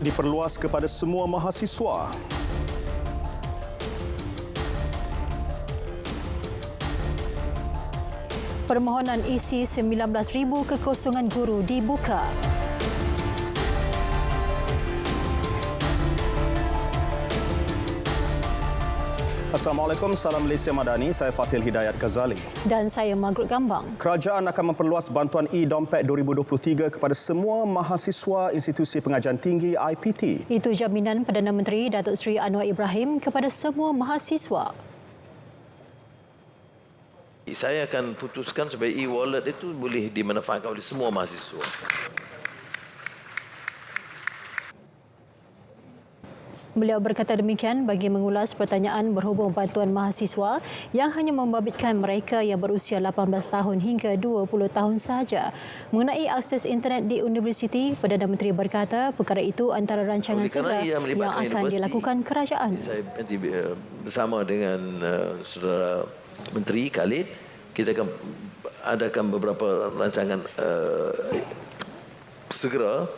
diperluas kepada semua mahasiswa. Permohonan isi 19,000 kekosongan guru dibuka. Assalamualaikum, salam Malaysia Madani. Saya Fathil Hidayat Ghazali. Dan saya Margaret Gambang. Kerajaan akan memperluas bantuan e-Dompet 2023 kepada semua mahasiswa institusi pengajian tinggi IPT. Itu jaminan Perdana Menteri Datuk Seri Anwar Ibrahim kepada semua mahasiswa. Saya akan putuskan supaya e-wallet itu boleh dimanfaatkan oleh semua mahasiswa. Beliau berkata demikian bagi mengulas pertanyaan berhubung bantuan mahasiswa yang hanya membabitkan mereka yang berusia 18 tahun hingga 20 tahun sahaja. Mengenai akses internet di universiti, Perdana Menteri berkata perkara itu antara rancangan segera yang akan dilakukan kerajaan. Saya nanti bersama dengan Saudara Menteri Khalid, kita akan adakan beberapa rancangan segera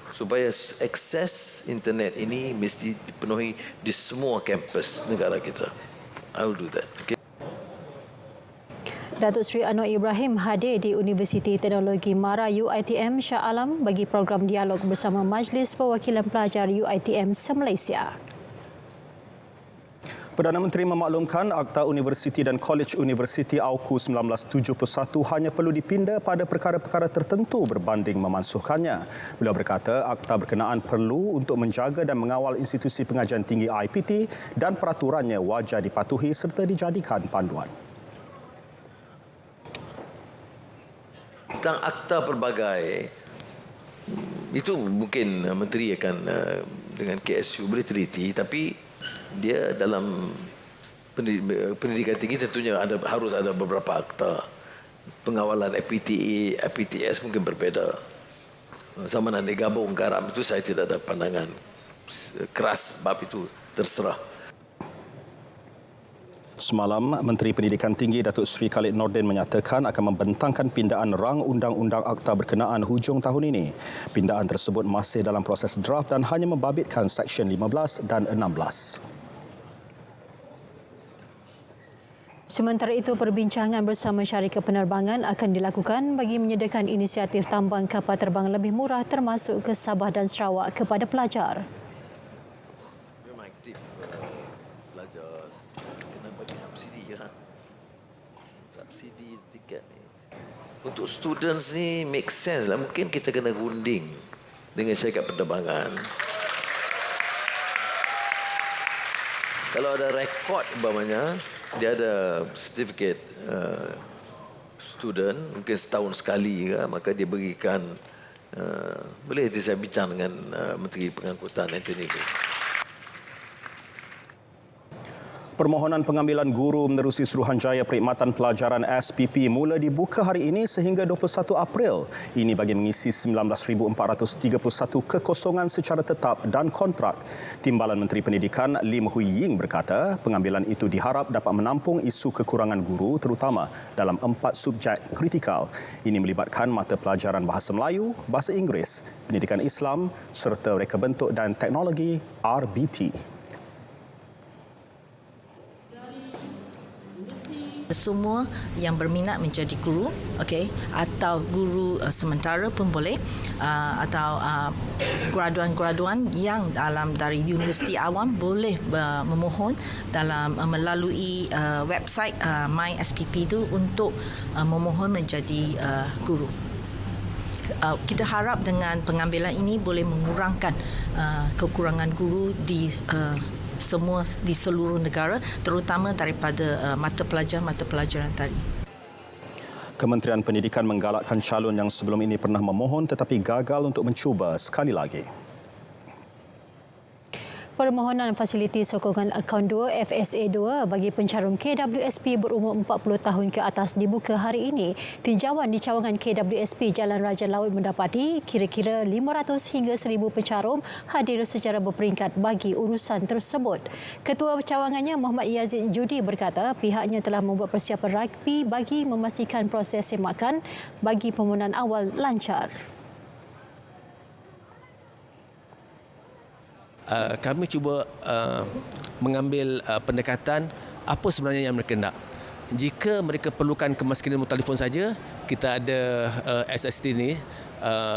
supaya akses internet ini mesti dipenuhi di semua kampus negara kita. I will do that. Okay. Datuk Seri Anwar Ibrahim hadir di Universiti Teknologi MARA UiTM Shah Alam bagi program dialog bersama Majlis Perwakilan Pelajar UiTM se-Malaysia. Perdana Menteri memaklumkan Akta Universiti dan Kolej Universiti AUKU 1971 hanya perlu dipinda pada perkara-perkara tertentu berbanding memansuhkannya. Beliau berkata akta berkenaan perlu untuk menjaga dan mengawal institusi pengajian tinggi IPT dan peraturannya wajar dipatuhi serta dijadikan panduan. Tentang akta pelbagai, itu mungkin Menteri akan dengan KSU boleh teliti, tapi dia dalam pendidikan tinggi tentunya harus ada beberapa akta. Pengawalan FPTA, FPTS mungkin berbeza. Sama nak digabung garam itu saya tidak ada pandangan keras bab itu, terserah. Semalam, Menteri Pendidikan Tinggi Datuk Seri Khalid Nordin menyatakan akan membentangkan pindaan rang undang-undang akta berkenaan hujung tahun ini. Pindaan tersebut masih dalam proses draft dan hanya membabitkan Seksyen 15 dan 16. Sementara itu, perbincangan bersama syarikat penerbangan akan dilakukan bagi menyediakan inisiatif tambang kapal terbang lebih murah termasuk ke Sabah dan Sarawak kepada pelajar. Subsidi tiket ni untuk students ni make sense lah. Mungkin kita kena runding dengan syarikat penerbangan. Kalau ada rekod umpamanya dia ada sertifikat student mungkin setahun sekali ke, maka dia berikan boleh saya bincang dengan Menteri Pengangkutan Anthony. Permohonan pengambilan guru menerusi Suruhanjaya Perkhidmatan Pelajaran SPP mula dibuka hari ini sehingga 21 April. Ini bagi mengisi 19,431 kekosongan secara tetap dan kontrak. Timbalan Menteri Pendidikan Lim Hui Ying berkata pengambilan itu diharap dapat menampung isu kekurangan guru terutama dalam 4 subjek kritikal. Ini melibatkan mata pelajaran Bahasa Melayu, Bahasa Inggeris, Pendidikan Islam serta Reka Bentuk dan Teknologi RBT. Semua yang berminat menjadi guru, okey, atau guru sementara pun boleh, atau graduan-graduan yang dalam dari universiti awam boleh memohon dalam melalui website MySPP itu untuk memohon menjadi guru. Kita harap dengan pengambilan ini boleh mengurangkan kekurangan guru di semua di seluruh negara, terutama daripada mata pelajaran tadi. Kementerian Pendidikan menggalakkan calon yang sebelum ini pernah memohon tetapi gagal untuk mencuba sekali lagi. Permohonan fasiliti sokongan akaun 2 FSA 2 bagi pencarum KWSP berumur 40 tahun ke atas dibuka hari ini. Tinjauan di cawangan KWSP Jalan Raja Laut mendapati kira-kira 500 hingga 1,000 pencarum hadir secara berperingkat bagi urusan tersebut. Ketua cawangannya Muhammad Yazid Judi berkata pihaknya telah membuat persiapan rapi bagi memastikan proses semakan bagi permohonan awal lancar. kami cuba mengambil pendekatan apa sebenarnya yang mereka nak. Jika mereka perlukan kemaskinan nombor telefon saja, kita ada SST ni,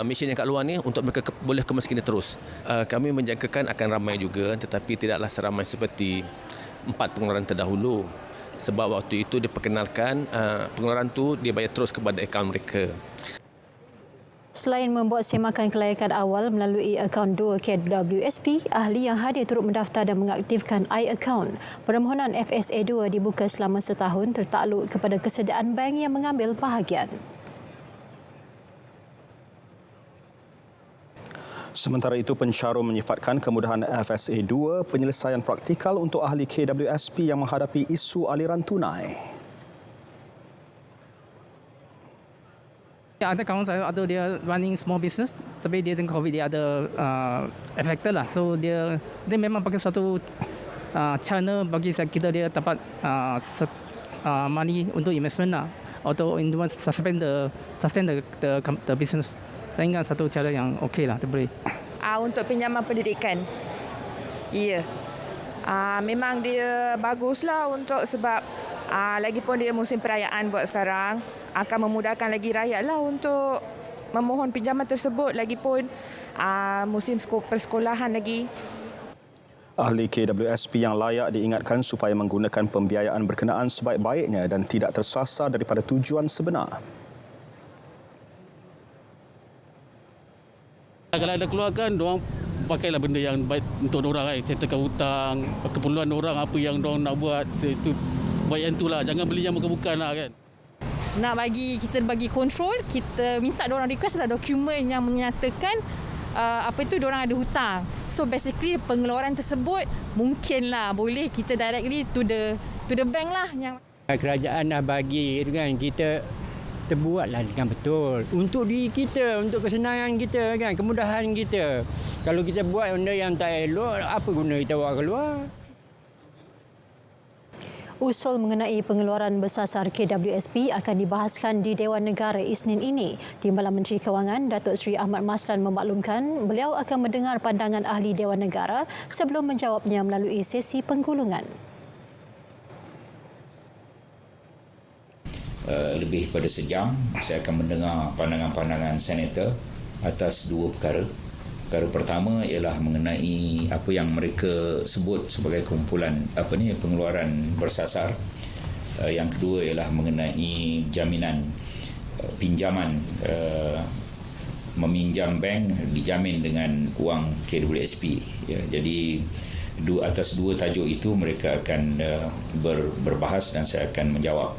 mesin yang kat luar ni untuk mereka boleh kemaskinan terus. Kami menjangkakan akan ramai juga, tetapi tidaklah seramai seperti 4 pengeluaran terdahulu. Sebab waktu itu diperkenalkan pengeluaran tu dia bayar terus kepada akaun mereka. Selain membuat semakan kelayakan awal melalui akaun 2 KWSP, ahli yang hadir turut mendaftar dan mengaktifkan iAccount. Permohonan FSA 2 dibuka selama setahun tertakluk kepada kesediaan bank yang mengambil bahagian. Sementara itu, pencarum menyifatkan kemudahan FSA 2 penyelesaian praktikal untuk ahli KWSP yang menghadapi isu aliran tunai. Ada kawan saya ada dia running small business, tapi dia dengan COVID dia ada affected lah. So dia memang pakai satu channel bagi kita dia dapat money untuk investment lah, atau sustain the business. Saya ingat satu cara yang okey lah, boleh. Untuk pinjaman pendidikan, ya. Memang dia baguslah untuk sebab lagipun dia musim perayaan buat sekarang, akan memudahkan lagi rakyat lah untuk memohon pinjaman tersebut, lagipun musim persekolahan lagi. Ahli KWSP yang layak diingatkan supaya menggunakan pembiayaan berkenaan sebaik-baiknya dan tidak tersasar daripada tujuan sebenar. Kalau ada keluarkan, diorang pakailah benda yang baik untuk diorang, settlekan hutang, keperluan diorang, apa yang diorang nak buat, itu buat yang itulah, jangan beli yang bukan-bukan lah kan. Nak kita bagi kontrol, kita minta diorang request lah dokumen yang menyatakan diorang ada hutang. So basically pengeluaran tersebut mungkinlah boleh kita directly to the bank lah. Kerajaan dah bagi kan, kita terbuatlah dengan betul untuk diri kita, untuk kesenangan kita kan, kemudahan kita. Kalau kita buat benda yang tak elok, apa guna kita buat keluar? Usul mengenai pengeluaran bersasar KWSP akan dibahaskan di Dewan Negara Isnin ini. Timbalan Menteri Kewangan, Datuk Seri Ahmad Maslan memaklumkan beliau akan mendengar pandangan ahli Dewan Negara sebelum menjawabnya melalui sesi penggulungan. Lebih pada sejam, saya akan mendengar pandangan-pandangan senator atas dua perkara. Perkara pertama ialah mengenai apa yang mereka sebut sebagai kumpulan pengeluaran bersasar. Yang kedua ialah mengenai jaminan pinjaman, meminjam bank dijamin dengan wang KWSP. Ya, jadi atas dua tajuk itu mereka akan berbahas dan saya akan menjawab.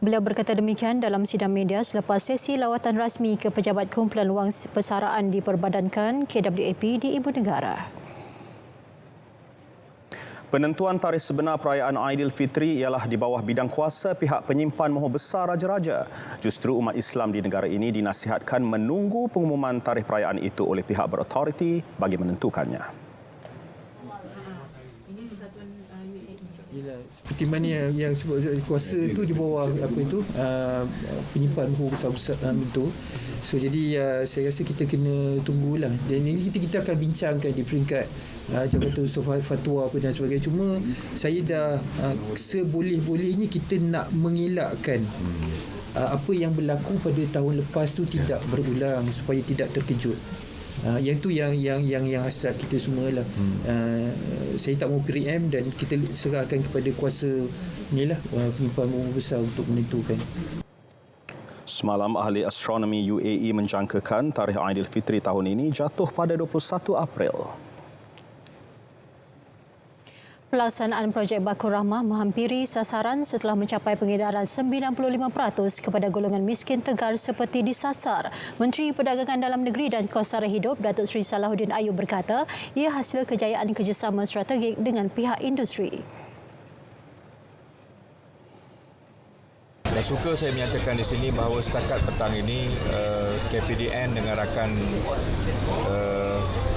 Beliau berkata demikian dalam sidang media selepas sesi lawatan rasmi ke pejabat kumpulan wang persaraan diperbadankan KWAP di Ibu Negara. Penentuan tarikh sebenar perayaan Aidilfitri ialah di bawah bidang kuasa pihak penyimpan mahu besar raja-raja. Justru umat Islam di negara ini dinasihatkan menunggu pengumuman tarikh perayaan itu oleh pihak berautoriti bagi menentukannya. Seperti mana yang sebut kuasa itu di bawah penyimpan mahu besar-besar itu. So jadi saya rasa kita kena tunggulah. Dan ini kita akan bincangkan di peringkat fatwa apa dan sebagainya. Cuma saya dah seboleh-bolehnya kita nak mengelakkan apa yang berlaku pada tahun lepas tu tidak berulang supaya tidak terkejut. Yang tu yang hasrat kita semualah. Saya tak mau preempt dan kita serahkan kepada kuasa inilah penyimpan mahu besar untuk menentukan. Semalam ahli astronomi UAE menjangkakan tarikh Aidilfitri tahun ini jatuh pada 21 April. Pelaksanaan projek Bakur Rahmah menghampiri sasaran setelah mencapai pengedaran 95% kepada golongan miskin tegar seperti disasar. Menteri Perdagangan Dalam Negeri dan Kos Sara Hidup Datuk Seri Salahuddin Ayub berkata ia hasil kejayaan kerjasama strategik dengan pihak industri. Suka saya menyatakan di sini bahawa setakat petang ini KPDN dengan rakan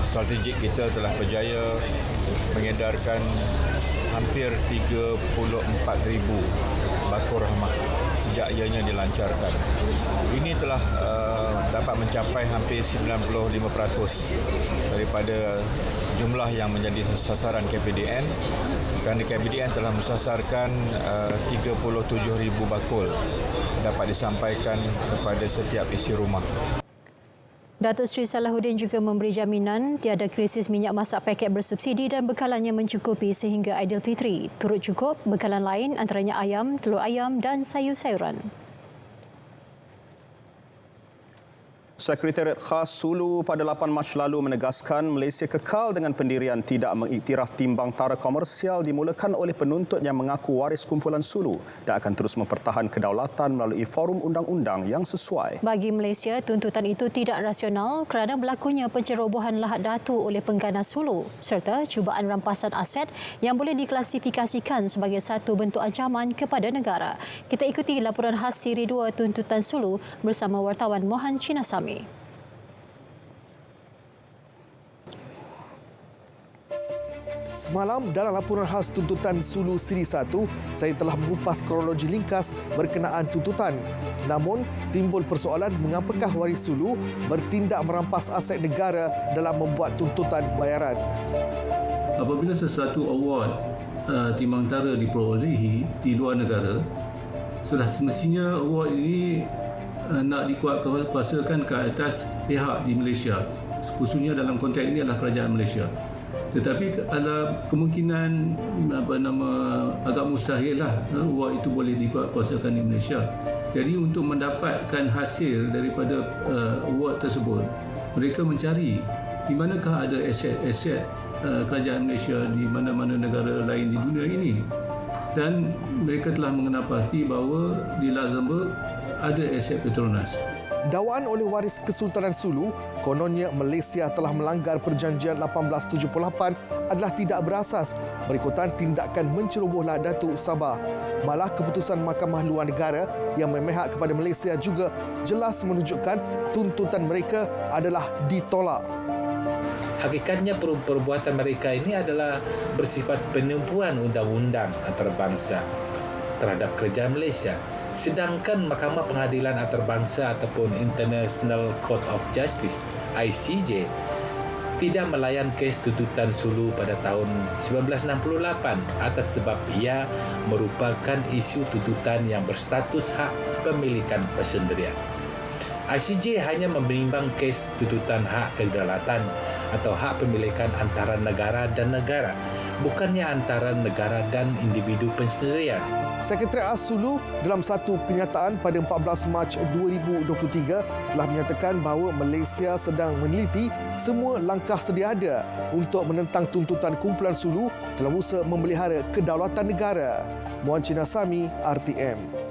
strategik kita telah berjaya mengedarkan hampir 34,000 bakul rahmah sejak ianya dilancarkan. Ini telah dapat mencapai hampir 95% daripada jumlah yang menjadi sasaran KPDN, kerana KPDN telah mensasarkan 37,000 bakul dapat disampaikan kepada setiap isi rumah. Datuk Seri Salahuddin juga memberi jaminan tiada krisis minyak masak paket bersubsidi dan bekalannya mencukupi sehingga Aidilfitri. Turut cukup bekalan lain antaranya ayam, telur ayam dan sayur-sayuran. Sekretariat Khas Sulu pada 8 Mac lalu menegaskan Malaysia kekal dengan pendirian tidak mengiktiraf timbang tara komersial dimulakan oleh penuntut yang mengaku waris kumpulan Sulu dan akan terus mempertahan kedaulatan melalui forum undang-undang yang sesuai. Bagi Malaysia, tuntutan itu tidak rasional kerana berlakunya pencerobohan Lahad Datu oleh pengganas Sulu serta cubaan rampasan aset yang boleh diklasifikasikan sebagai satu bentuk ancaman kepada negara. Kita ikuti laporan khas Siri 2 tuntutan Sulu bersama wartawan Mohan Chinasami. Semalam dalam laporan khas tuntutan Sulu Siri 1, saya telah mengupas kronologi ringkas berkenaan tuntutan. Namun, timbul persoalan mengapakah waris Sulu bertindak merampas aset negara dalam membuat tuntutan bayaran. Apabila sesuatu award timbang tara diperolehi di luar negara, sudah semestinya award ini nak dikuasakan ke atas pihak di Malaysia, khususnya dalam konteks ini adalah kerajaan Malaysia. Tetapi ada kemungkinan agak mustahil lah award itu boleh dikuasakan di Malaysia. Jadi untuk mendapatkan hasil daripada award tersebut, mereka mencari di manakah ada aset-aset kerajaan Malaysia di mana-mana negara lain di dunia ini. Dan mereka telah mengenal pasti bahawa di Luxembourg ada aset Petronas. Dakwaan oleh waris Kesultanan Sulu, kononnya Malaysia telah melanggar Perjanjian 1878 adalah tidak berasas berikutan tindakan menceroboh Lahad Datu Sabah. Malah keputusan Mahkamah Luar Negara yang memihak kepada Malaysia juga jelas menunjukkan tuntutan mereka adalah ditolak. Hakikatnya perbuatan mereka ini adalah bersifat penipuan undang-undang antarabangsa terhadap kerajaan Malaysia. Sedangkan Mahkamah Pengadilan Antarabangsa ataupun International Court of Justice (ICJ) tidak melayan kes tuntutan Sulu pada tahun 1968 atas sebab ia merupakan isu tuntutan yang berstatus hak pemilikan persendirian. ICJ hanya menimbang kes tuntutan hak kedaulatan atau hak pemilikan antara negara dan negara, bukannya antara negara dan individu persendirian. Sekretariat Khas Sulu dalam satu kenyataan pada 14 Mac 2023 telah menyatakan bahawa Malaysia sedang meneliti semua langkah sedia ada untuk menentang tuntutan kumpulan Sulu dalam usaha memelihara kedaulatan negara. Mohan Chinasami, RTM.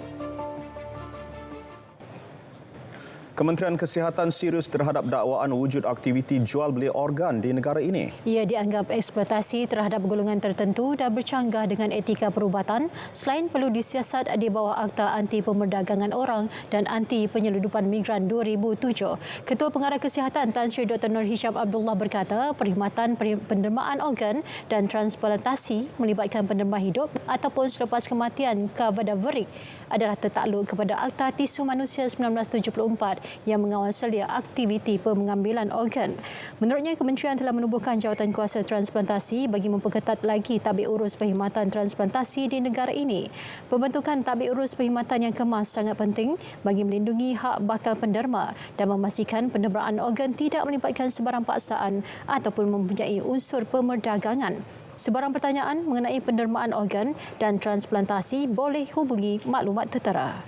Kementerian Kesihatan serius terhadap dakwaan wujud aktiviti jual beli organ di negara ini. Ia dianggap eksploitasi terhadap golongan tertentu dan bercanggah dengan etika perubatan selain perlu disiasat di bawah Akta Anti Pemerdagangan Orang dan Anti Penyeludupan Migran 2007. Ketua Pengarah Kesihatan Tan Sri Dr. Nur Hisham Abdullah berkata perkhidmatan pendermaan organ dan transplantasi melibatkan penderma hidup ataupun selepas kematian kadaverik adalah tertakluk kepada Akta Tisu Manusia 1974 yang mengawal selia aktiviti pengambilan organ. Menurutnya, kementerian telah menubuhkan jawatan kuasa transplantasi bagi memperketat lagi tabik urus perkhidmatan transplantasi di negara ini. Pembentukan tabik urus perkhidmatan yang kemas sangat penting bagi melindungi hak bakal penderma dan memastikan pendermaan organ tidak melibatkan sebarang paksaan ataupun mempunyai unsur pemerdagangan. Sebarang pertanyaan mengenai pendermaan organ dan transplantasi boleh hubungi maklumat tertera.